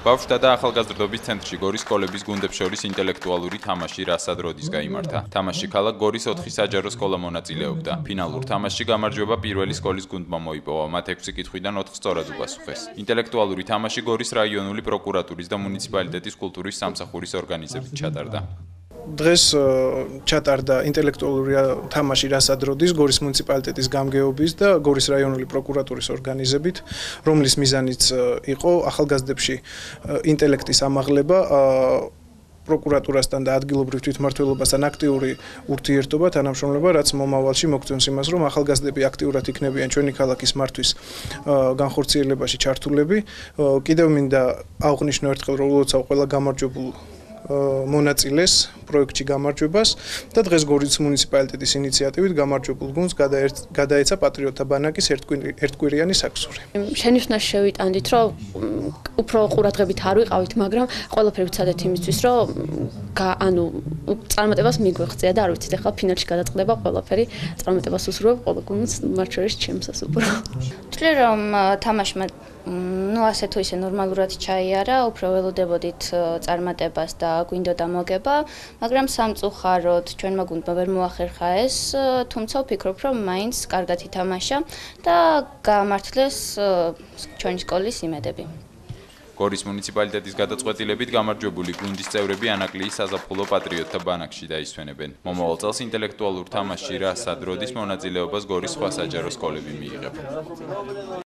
ბავშვთა და ახალგაზრდობის ცენტრში გორის სკოლების გუნდებს შორის ინტელექტუალური თამაში რასად როდის გაიმართა. თამაში ქალაქ გორის 4 საჯარო სკოლა მონაწილეობდა. ფინალურ თამაშში გამარჯვება პირველი სკოლის გუნდმა მოიპოვა. მათ 6 კითხვიდან 4 სწორად უპასუხეს. ინტელექტუალური თამაში გორის რაიონული პროკურატურის და მუნიციპალიტეტის კულტურის სამსახურის ორგანიზებით ჩატარდა. დღეს ჩატარდა ინტელექტუალური თამაში რასად როდის გორის მუნიციპალიტეტის გამგეობის და გორის რაიონული პროკურატურის ორგანიზებით, რომლის მიზანიც იყო ახალგაზრდებში ინტელექტის ამაღლება, პროკურატურასთან და ადგილობრივ თვითმმართველობასთან აქტიური ურთიერთობა, თანამშრომლობა, რაც მომავალში მოგწონს იმას, რომ ახალგაზრდები აქტიურად იქნებიან ჩვენი ქალაქის მართვის განხორციელებაში ჩართულები. კიდევ მინდა აღვნიშნო ერთხელ, რომ ულოცავ ყველა გამარჯვებულ მონაწილეს პროექტში გამარჯვებას და დღეს გორის მუნიციპალიტეტის ინიციატივით გამარჯვებულ გუნდს გადაეცა პატრიოტთა ბანაკის ერთკვირიანი საქსური. შენიშვნას შევიტანდით, რომ უფრო ყურადღებით არ ვიყავით, მაგრამ ყველაფერი ვცადეთ იმისთვის, რომ წარმატებას მიგვეღწია და არ ვიცით, ახლა ფინალში გადაწყდება ყველაფერი, წარმატებას უსურვებ ყველა გუნდს, მათ შორის ჩემსაც უფრო. ვთვლი, რომ თამაშმა ასე თუ ისე ნორმალურად ჩაიარა, უფრო ველოდებოდით წარმატებას და გვინდოდა მოგება, მაგრამ სამწუხაროდ ჩვენმა გუნდმა ვერ მოახერხა ეს, თუმცა ვფიქრობ, რომ მაინც კარგად ითამაშა და გაამართლეს ჩვენი სკოლის იმედები. გორის მუნიციპალიტეტის გადაწყვეტილებით გამარჯვებული გუნდის წევრები ანაკლიის საზაფხულო პატრიოტთა ბანაკში დაისვენებენ. მომავალ წელს ინტელექტუალურ თამაშში რასად როდის მონაწილეობას გორის სხვა საჯარო სკოლები მიიღებენ.